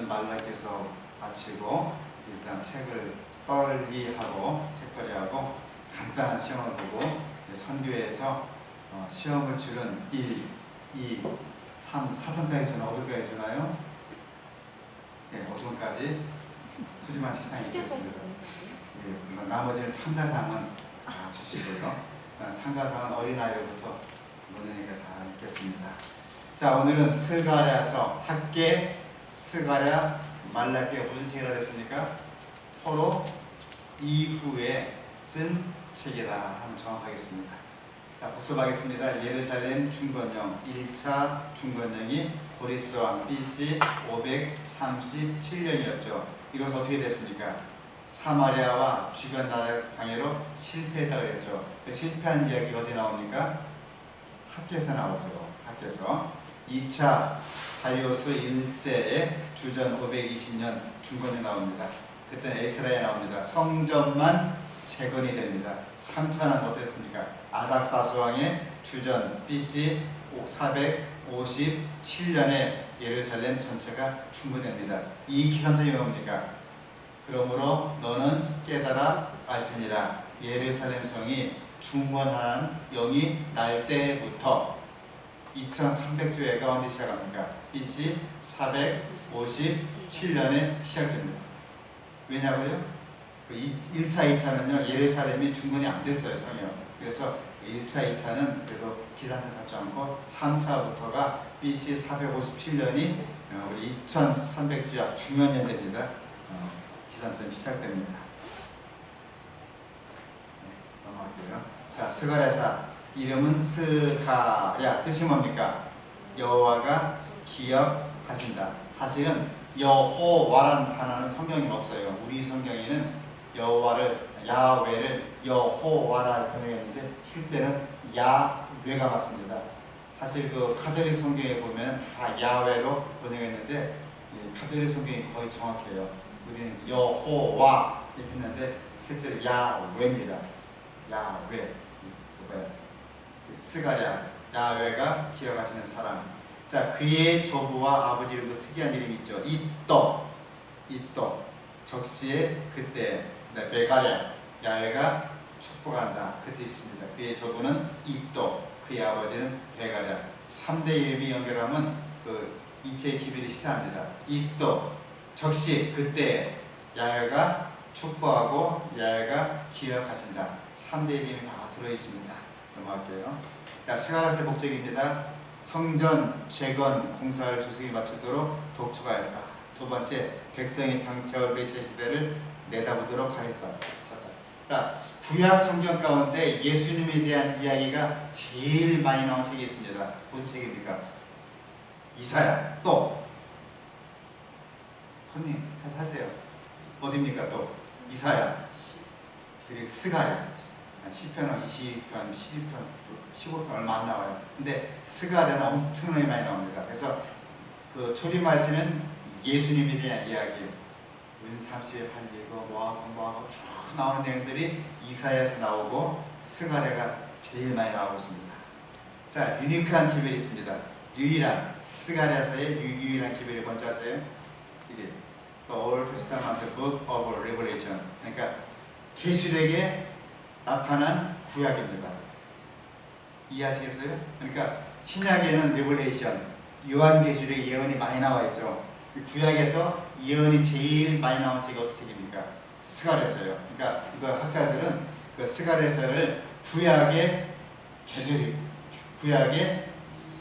설교는 말라기서 마치고 일단 책을 빨리하고 책벌이하고 간단한 시험을 보고 선교에서 시험을 치른 1, 2, 3, 4등까지 주나 5등까지 주나요? 네, 5등까지 푸짐한 시상이 있겠습니다. 예, 나머지는 참가상은 다 주시고요. 참가상은 어린아이로부터 노년이가 다 있겠습니다. 자, 오늘은 스가랴서 학계, 스가랴, 말라기가 무슨 책이라 그랬습니까? 포로 이후에 쓴 책이다 하면 정확하겠습니다. 자, 복습하겠습니다. 예루살렘 중건령 1차 중건령이 고리스왕 BC 537년이었죠. 이것은 어떻게 됐습니까? 사마리아와 주변 나라 방해로 실패했다고 그랬죠. 실패한 이야기 어디 나옵니까? 학계에서 나오죠. 학계에서 2차 다리우스 1세의 주전 520년 중건이 나옵니다. 그때는 에스라에 나옵니다. 성전만 재건이 됩니다. 3차는 어땠습니까? 아닥사스왕의 주전 BC 457년에 예루살렘 전체가 중건됩니다. 이 기산점이 뭡니까? 그러므로 너는 깨달아 알지니라. 예루살렘 성이 중건하는 영이 날 때부터 2300주에가 언제 시작합니까? BC 457년에 시작됩니다. 왜냐고요? 1차, 2차는요, 예루살렘이 중건이 안 됐어요, 성이요. 그래서 1차, 2차는 그래도 기산점 받지 않고 3차부터가 BC 457년이 우리 2300주야 중년년대입니다. 기산점이 시작됩니다. 네, 넘어갈게요. 자, 스가랴서 이름은 스가랴, 뜻이 뭡니까? 여호와가 기억하신다. 사실은 여호와라는 단어는 성경에는 없어요. 우리 성경에는 여호와를, 야훼를 여호와라 번역했는데 실제는 야훼가 맞습니다. 사실 그 카톨릭 성경에 보면 다 야훼로 번역했는데 카톨릭 성경이 거의 정확해요. 우리는 여호와 이렇게 했는데 실제로 야훼입니다. 야훼. 스가랴, 야훼가 기억하시는 사람. 자, 그의 조부와 아버지 이름도 특이한 이름이 있죠. 이떠, 적시에 그때, 베가랴, 야훼가 축복한다. 그 뜻이 있습니다. 그의 조부는 이떠, 그의 아버지는 베가랴. 3대 이름이 연결하면 그 이체의 기별이 시사합니다. 이떠, 적시 그때, 야훼가 축복하고 야훼가 기억하신다. 3대 이름이 다 들어있습니다. 넘어갈게요. 자, 스가랴서의 목적입니다. 성전 재건 공사를 조성에 맞추도록 독촉하였다. 두 번째, 백성의 장차올 메시아 시대를 내다보도록 하였다. 자, 구약 성경 가운데 예수님에 대한 이야기가 제일 많이 나온 책이 있습니다. 무슨 책입니까? 이사야. 또 손님 하세요. 어디입니까? 또 이사야. 그리고 스가랴. 시편은 20편, 12편, 15편 얼마 안 나와요. 근데 스가랴는 엄청나게 많이 나옵니다. 그래서 그 초림하시는 예수님에 대한 이야기, 은삼시에 팔리고 뭐하고 쭉 나오는 내용들이 이사야에서 나오고 스가랴가 제일 많이 나오고 있습니다. 자, 유니크한 기별이 있습니다. 유일한 스가랴서의 유일한 기별이 뭔지 아세요? 이게 The Old Testament Book of Revelation. 그러니까 계시록에 나타난 구약입니다. 이해하시겠어요? 그러니까 신약에는 레벨레이션, 요한계시록에 예언이 많이 나와 있죠. 구약에서 예언이 제일 많이 나온 책이 어떤 책입니까? 스가랴서예요. 그러니까 이거 학자들은 그 스가랴서를 구약의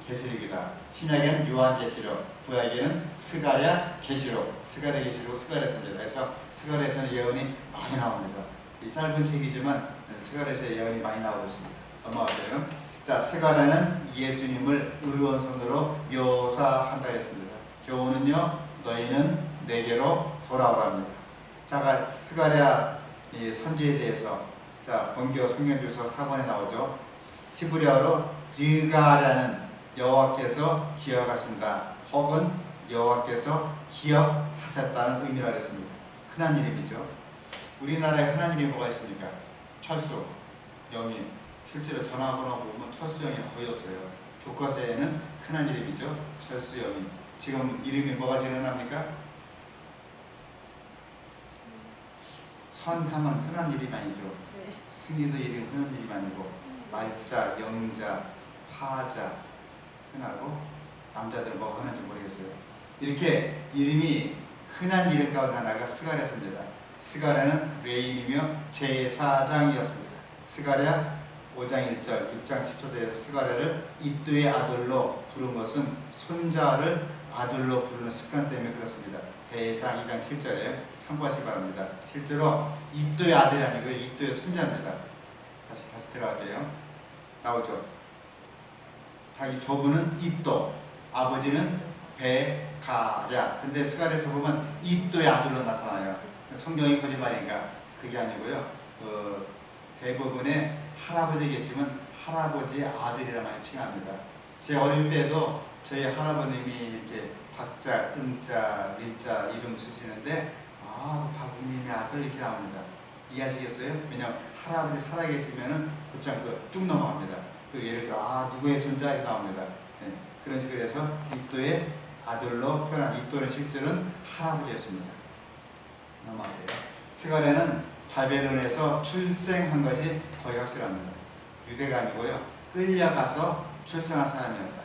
계시록이다. 신약에는 요한계시록, 구약에는 스가랴 계시록, 스가랴 계시록, 스가랴서입니다. 그래서 스가랴서는 예언이 많이 나옵니다. 이 짧은 책이지만 스가랴서의 예언이 많이 나오고 있습니다. 넘어갈게요. 자, 스가랴는 예수님을 의원손으로 묘사한다 했습니다. 교훈은요, 너희는 내게로 돌아오랍니다. 자, 스가랴 선지에 대해서 자, 본교 성경주소 4번에 나오죠. 히브리어로 드가랴는 여호와께서 기억하신다, 혹은 여호와께서 기억하셨다는 의미라 했습니다. 흔한 이름이죠. 우리나라에 흔한 이름이 뭐가 있습니까? 철수, 영인. 실제로 전화번호 보면 철수, 영인 거의 없어요. 교과서에는 흔한 이름이죠. 철수, 영인. 지금 이름이 뭐가 제일 흔합니까? 선하면 흔한 이름이 아니죠. 네. 승리도 이름이 흔한 이름이 아니고 말자, 영자, 화자 흔하고 남자들은 뭐가 흔한지 모르겠어요. 이렇게 이름이 흔한 이름 가운데 하나가 스가랴입니다. 스가랴는 레인이며 제4장이었습니다. 스가랴 5장 1절, 6장 10절에서 스가랴를 이또의 아들로 부른 것은 손자를 아들로 부르는 습관 때문에 그렇습니다. 대상 2장 7절에 참고하시기 바랍니다. 실제로 이또의 아들이 아니고 이또의 손자입니다. 다시 들어갈게요. 나오죠. 자기 조부는 이또, 아버지는 베가랴. 근데 스가랴에서 보면 이또의 아들로 나타나요. 성경이 거짓말인가? 그게 아니고요. 대부분의 할아버지 계시면 할아버지의 아들이라 많이 칭합니다. 제 어릴 때도 저희 할아버님이 이렇게 박자, 음자, 림자 이름 쓰시는데 박우님의 아들 이렇게 나옵니다. 이해하시겠어요? 왜냐하면 할아버지 살아계시면은 곧장 쭉 넘어갑니다. 예를 들어 누구의 손자 이렇게 나옵니다. 네, 그런 식으로 해서 이또의 아들로 표현한 이또는 실제로는 할아버지였습니다. 넘어가요. 스가랴는 바벨론에서 출생한 것이 거의 확실합니다. 유대가 아니고요. 끌려가서 출생한 사람이었다.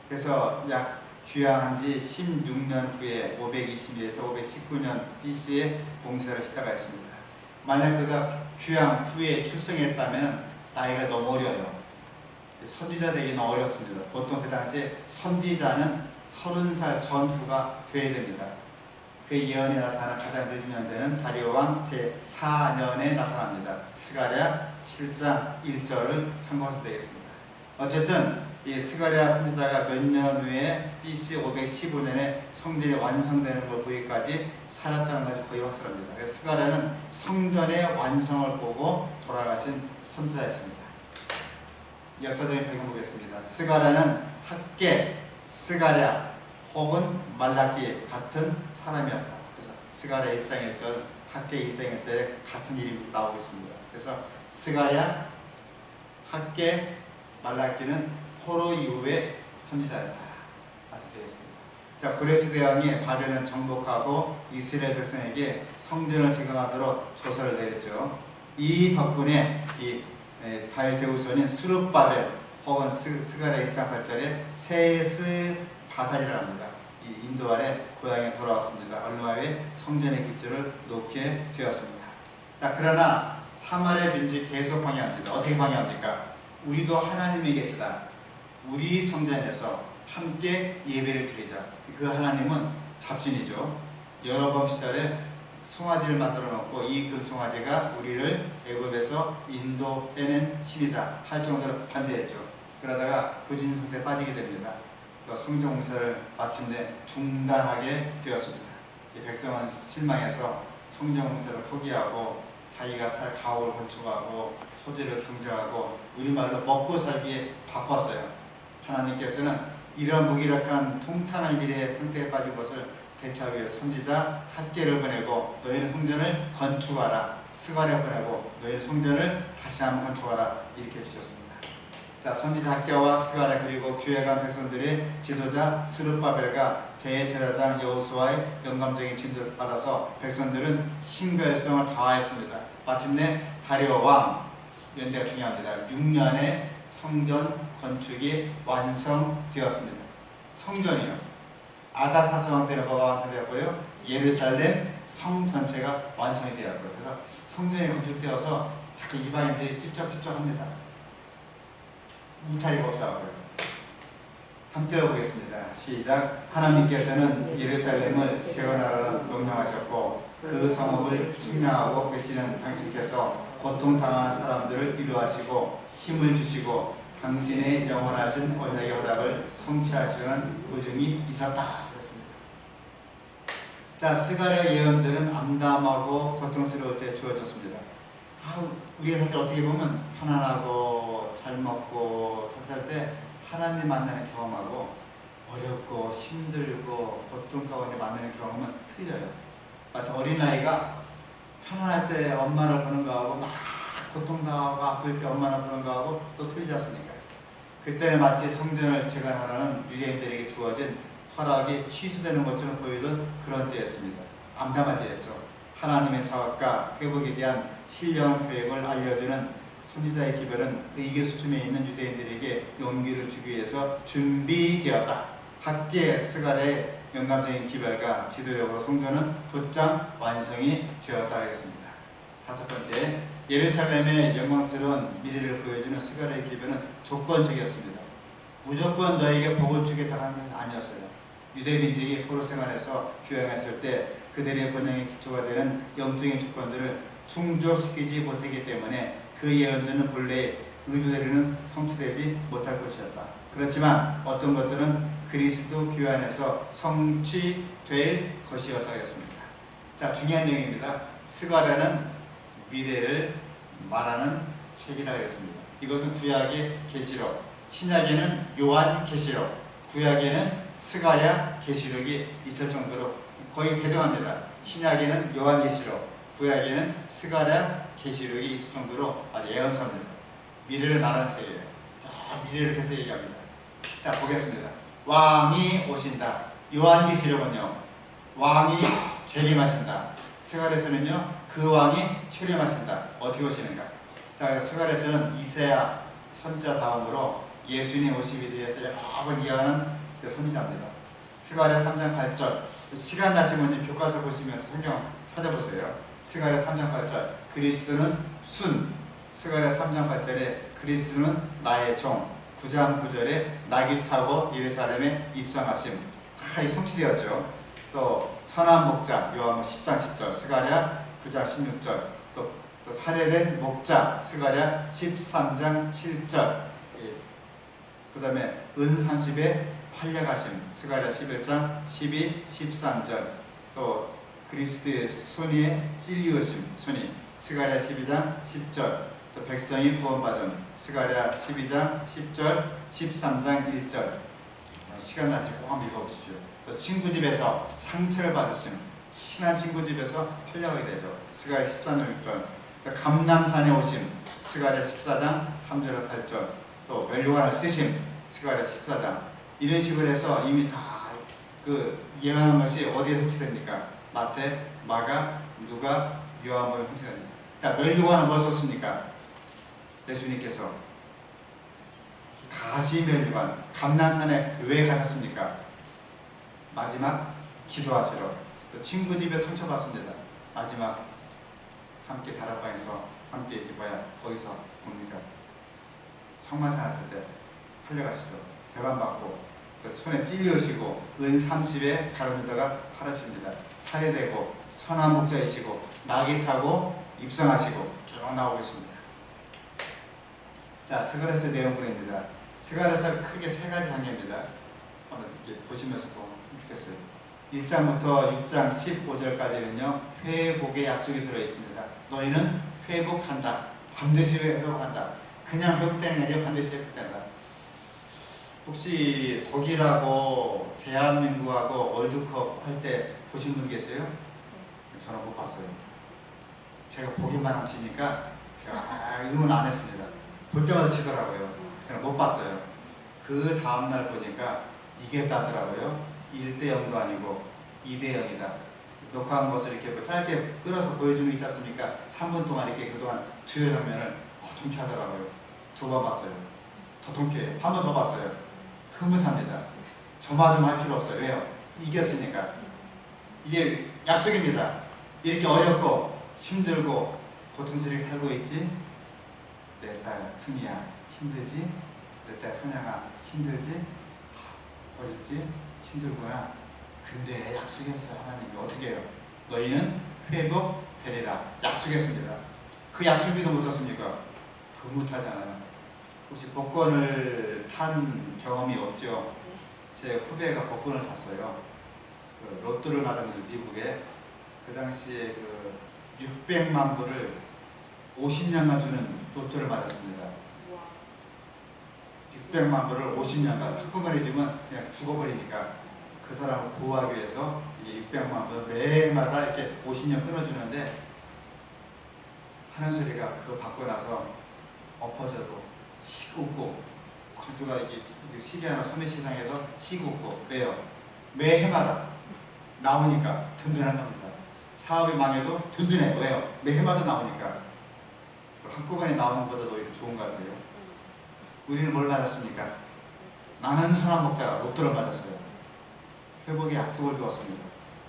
그래서 약 귀향한 지 16년 후에 522에서 519년 BC에 봉쇄를 시작하였습니다. 만약 그가 귀향 후에 출생했다면 나이가 너무 어려요. 선지자 되기는 어렵습니다. 보통 그 당시에 선지자는 30살 전후가 되어야 됩니다. 그 예언이 나타나 가장 늦은 연대는 다리오 왕 제4년에 나타납니다. 스가랴 7장 1절을 참고하시면 되겠습니다. 어쨌든 이 스가랴 선지자가 몇 년 후에 BC 515년에 성전이 완성되는 걸 보기까지 살았다는 것이 거의 확실합니다. 그래서 스가랴는 성전의 완성을 보고 돌아가신 선지자였습니다. 역사적인 배경 보겠습니다. 스가랴는 학계, 스가랴 혹은 말라기 같은 사람이었다. 그래서 스가랴 1장 1절, 학계 1장 1절에 같은 이름이 나오고 있습니다. 그래서 스가랴, 학계, 말라기는 포로 이후의 선지자였다. 아시게 되겠습니다. 자, 고레스 대왕이 바벨론 정복하고 이스라엘 백성에게 성전을 재건하도록 조서를 내렸죠. 이 덕분에 이 다윗의 후손인 수룹바벨 혹은 스가랴 1장 8절에 세스바살이라고 합니다. 이 인도 아래 고향에 돌아왔습니다. 얼마에 성전의 기초를 놓게 되었습니다. 자, 그러나 사마리아 민족이 계속 방해합니다. 어떻게 방해합니까? 우리도 하나님이 계시다. 우리 성전에서 함께 예배를 드리자. 그 하나님은 잡신이죠. 여로보암 시절에 송아지를 만들어 놓고 이 금송아지가 우리를 애굽에서 인도해낸 신이다 할 정도로 반대했죠. 그러다가 부진 상태에 빠지게 됩니다. 성전 공사를 마침내 중단하게 되었습니다. 이 백성은 실망해서 성전 공사를 포기하고 자기가 살 가옥을 건축하고 토지를 경작하고 우리말로 먹고 살기에 바빴어요. 하나님께서는 이런 무기력한 통탄할 일의 상태에 빠진 것을 대처하기 위해 선지자 학계를 보내고 너희는 성전을 건축하라. 스가랴 보내고 너희는 성전을 다시 한번 건축하라. 이렇게 해주셨습니다. 자, 선지자 학계와 스가랴 그리고 귀해간 백성들의 지도자 스룹바벨과 대제사장 여호수아의 영감적인 진도를 받아서 백성들은 힘과 열성을 다하였습니다. 마침내 다리오 왕, 연대가 중요합니다. 6년에 성전 건축이 완성되었습니다. 성전이요. 아다사스 왕 때는 뭐가 완성되었고요? 예루살렘 성 전체가 완성이 되었고요. 그래서 성전이 건축되어서 자꾸 이방인들이 찝쩍찝쩍합니다. 울타리가 없어가고요. 함께 읽어보겠습니다. 시작. 하나님께서는 예루살렘을 재건하라고 명령하셨고 그 성읍을 측량하고 계시는 당신께서 고통당하는 사람들을 위로하시고 힘을 주시고 당신의 영원하신 언약의 허락을 성취하시는 도중이 있었다. 그렇습니다. 자, 스가랴 예언들은 암담하고 고통스러울 때 주어졌습니다. 우리가 사실 어떻게 보면 편안하고 잘 먹고 잘 살 때 하나님 만나는 경험하고 어렵고 힘들고 고통 가운데 만나는 경험은 틀려요. 마치 어린아이가 편안할 때 엄마를 보는 거하고 막 고통당하고 아플 때 엄마를 보는 거하고 또 틀리지 않습니까? 그때는 마치 성전을 재건하라는 유대인들에게 주어진 허락이 취소되는 것처럼 보이던 그런 때였습니다. 암담한 때였죠. 하나님의 사업과 회복에 대한 신령한 계획을 알려주는 선지자의 기별은 의기소침해 있는 유대인들에게 용기를 주기 위해서 준비되었다. 학계 스갈의 영감적인 기별과 지도적으로 성도는 곧장 완성이 되었다 하겠습니다. 다섯 번째, 예루살렘의 영광스러운 미래를 보여주는 스갈의 기별은 조건적이었습니다. 무조건 너에게 복을 주겠다 하는 게 아니었어요. 유대 민족이 포로 생활에서 귀향했을 때 그들의 번영의 기초가 되는 영적인 조건들을 충족시키지 못했기 때문에 그 예언들은 본래 의도대로는 성취되지 못할 것이었다. 그렇지만 어떤 것들은 그리스도 귀환에서 성취될 것이었다 했습니다. 자, 중요한 내용입니다. 스가랴는 미래를 말하는 책이다 했습니다. 이것은 구약의 계시록, 신약에는 요한 계시록, 구약에는 스가랴 계시록이 있을 정도로 거의 대등합니다. 신약에는 요한 계시록, 구약에는 스가랴 계시록이 있을 정도로 아주 예언서입니다. 미래를 말하는 책이에요. 자, 미래를 계속 얘기합니다. 자, 보겠습니다. 왕이 오신다. 요한 계시록은요, 왕이 재림하신다. 스가랴에서는요, 그 왕이 출림하신다. 어떻게 오시는가? 자, 스가랴에서는 이사야 선지자 다음으로 예수님의 오심에 대해서 여러 번 이야기하는 그 선지자입니다. 스가랴 3장 8절. 시간 나시면 교과서 보시면서 성경 찾아보세요. 스가랴 3장 8절. 그리스도는 순. 스가랴 3장 8절에 그리스도는 나의 종. 9장 9절에 낙이 타고 예루살렘에 입성하심. 다 성취되었죠. 또 선한 목자 요한복음 10장 10절. 스가랴 9장 16절. 또 살해된 목자 스가랴 13장 7절. 그 다음에 은산십에 팔려가심 스가랴 11장 12, 13절. 또 그리스도의 손이 찔리우심 손이 스가랴 12장 10절. 또 백성이 구원받음 스가랴 12장 10절 13장 1절. 시간 나시고 꼭 한번 읽어보십시오. 또 친구 집에서 상처를 받으심 친한 친구 집에서 팔려가게 되죠. 스가랴 14장 6절. 또 감람산에 오심 스가랴 14장 3절 8절. 또 멸류관을 쓰심 스가랴 14장. 이런 식으로 해서 이미 다 그 예언한 것이 어디에 성취됩니까? 마태, 마가, 누가, 요한복음에 성취됩니다. 자, 멸류관은 뭘 썼습니까? 예수님께서 가지 멸류관 감난산에 왜 가셨습니까? 마지막 기도하시러. 또 친구 집에 상처받습니다. 마지막 함께 다락방에서 함께 이렇게 뭐야 거기서 뭡니까? 성만 찾았을 때 팔려가시죠. 배반받고 손에 찔려오시고 은 30에 가로주다가 팔아칩니다. 살해되고 선한 목자이시고 낙이 타고 입성하시고 쭉 나오고 있습니다. 자, 스가랴서 내용부입니다. 스가랴서 크게 세 가지 단계입니다. 한번 이렇게 보시면서 보면 좋겠어요. 1장부터 6장 15절까지는요 회복의 약속이 들어있습니다. 너희는 회복한다. 반드시 회복한다. 그냥 회복되는 게 아니라 반드시 회복된다. 혹시 독일하고 대한민국하고 월드컵 할 때 보신 분 계세요? 저는 못 봤어요. 제가 보기만 하면 지니까 제가 응원 안 했습니다. 볼 때마다 지더라고요. 그냥 못 봤어요. 그 다음날 보니까 이겼다더라고요. 1대0도 아니고 2대0이다. 녹화한 것을 이렇게 짧게 끌어서 보여주는 게 있지 않습니까? 3분 동안 이렇게 그동안 주요 장면을 통쾌하더라고요. 2번 봤어요. 더 통쾌해요. 한 번 더 봤어요. 흐뭇합니다. 조마조마 할 필요 없어요. 왜요? 이겼으니까. 이게 약속입니다. 이렇게 어렵고 힘들고 고통스럽게 살고 있지? 내 딸 승희야 힘들지? 내 딸 선영아 힘들지? 어렵지? 힘들구나. 근데 약속했어요. 하나님이 어떻게 해요? 너희는 회복되리라 약속했습니다. 그 약속 믿어 못했습니까? 그 못하잖아요. 혹시 복권을 탄 경험이 없죠? 제 후배가 복권을 탔어요. 그 로또를 받았는데 미국에 그 당시에 그 600만 불을 50년간 주는 로또를 받았습니다. 600만 불을 50년간 한꺼번에 주면 그냥 죽어버리니까 그 사람을 보호하기 위해서 이게 600만 불 매해마다 이렇게 50년 끊어주는데 하는 소리가 그거 받고 나서 엎어져도 시고 누가 이렇게 시계 하나 소매시장에서 시고 왜요? 매해마다 나오니까 든든한 겁니다. 사업이 망해도 든든해. 왜요? 매 해마다 나오니까. 한꺼번에 나오는 것보다 오히려 좋은 것 같아요. 우리는 뭘 받았습니까? 나는 선한 목자가 로또를 받았어요. 회복의 약속을 주었습니다.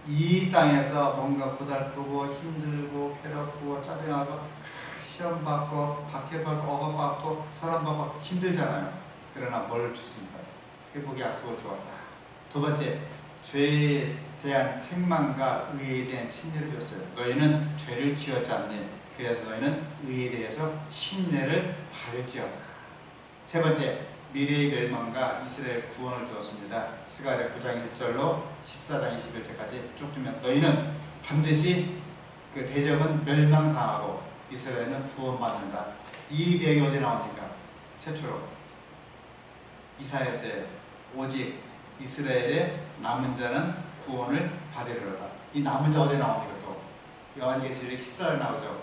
이 땅에서 뭔가 고달프고 힘들고 괴롭고 짜증나고 시험받고 박해받고 억압받고 사람받고 힘들잖아요. 그러나 뭘 주십니까? 회복의 약속을 주었다. 두 번째, 죄에 대한 책망과 의에 대한 침례를 줬어요. 너희는 죄를 지었지 않니? 그래서 너희는 의에 대해서 침례를 받을지어다. 세 번째, 미래의 멸망과 이스라엘 구원을 주었습니다. 스가랴 9장 1절로 14장 21절까지 쭉 두면 너희는 반드시 그 대적은 멸망당하고 이스라엘은 구원받는다. 이 배경이 어디 나옵니까? 최초로 이사야서에 오직 이스라엘의 남은 자는 구원을 받으리로다. 이 남은 자 어디 나옵니까? 또 요한계시록 14절 나오죠.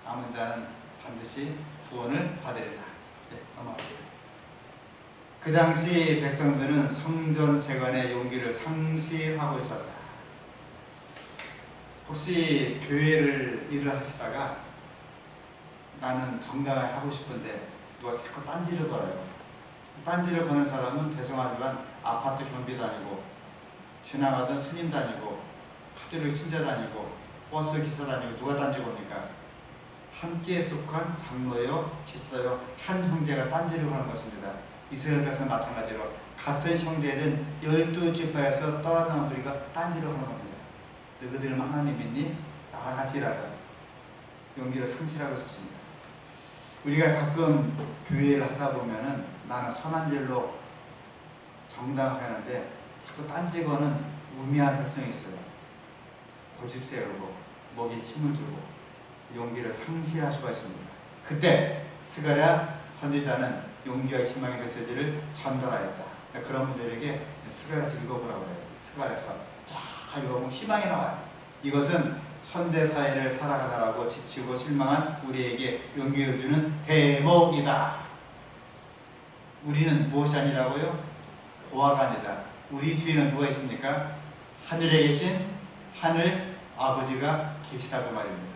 남은 자는 반드시 구원을 받으리라. 네, 넘어갈게요. 그 당시 백성들은 성전 재건의 용기를 상실하고 있었다. 혹시 교회를 일을 하시다가 나는 정당하게 하고 싶은데 누가 자꾸 딴지를 걸어요. 딴지를 거는 사람은 죄송하지만 아파트 경비 다니고 지나가던 스님 다니고 카톨릭 신자 다니고 버스 기사 다니고 누가 딴지 겁니까? 함께 속한 장로요, 집사요, 한 형제가 딴지를 거는 것입니다. 이스라엘 백성 마찬가지로 같은 형제는 12지파에서 떠나는 우리가 딴지를 하는 겁니다. 너희들만 하나님 믿니? 나랑 같이 일하자. 용기를 상실하고 있었습니다. 우리가 가끔 교회를 하다 보면은 나는 선한 일로 정당하게 하는데 자꾸 딴지 거는 우매한 특성이 있어요. 고집 세우고 목에 힘을 주고 용기를 상실할 수가 있습니다. 그때 스가랴 선지자는 용기와 희망의 메시지를 전달하였다. 그런 분들에게 스가랴서 읽어보라고 해요. 스가랴서 쫙 읽어보면 희망이 나와요. 이것은 현대사회를 살아가느라고 지치고 실망한 우리에게 용기를 주는 대목이다. 우리는 무엇이 아니라고요? 고아가 아니다. 우리 뒤에는 누가 있습니까? 하늘에 계신 하늘 아버지가 계시다고 말입니다.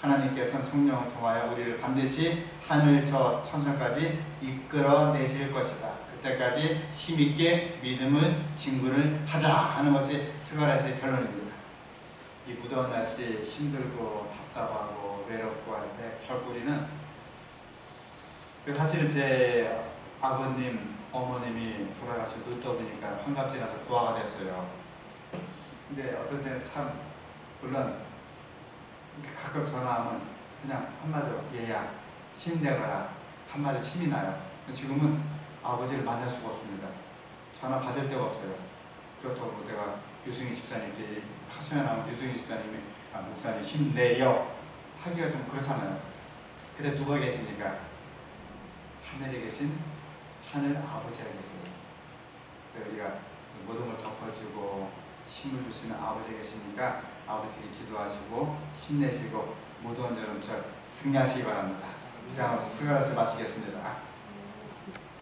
하나님께서는 성령을 통하여 우리를 반드시 하늘 저 천상까지 이끌어내실 것이다. 그때까지 힘있게 믿음을 진군을 하자 하는 것이 스가랴서의 결론입니다. 이 무더운 날씨 힘들고 답답하고 외롭고 할 때 결국에는 사실은 제 아버님 어머님이 돌아가시고 눈 떠보니까 환갑지 나서 고아가 됐어요. 근데 어떤 때는 참 물론 가끔 전화하면 그냥 한마디로 얘야 힘내거라 한마디 힘이 나요. 지금은 아버지를 만날 수가 없습니다. 전화 받을 데가 없어요. 그렇다고 내가 유승희 집사님께 카소에 나온 유승희 집사님이 목사님 힘내요 하기가 좀 그렇잖아요. 근데 누가 계십니까? 하늘에 계신 하늘 아버지가 계세요. 우리가 모든 걸 덮어주고 힘을 주시는 아버지가 계시니까 아버지께 기도하시고 힘내시고 무더운 여름철 승리하시기 바랍니다. 이상으로 스가랴서를 마치겠습니다.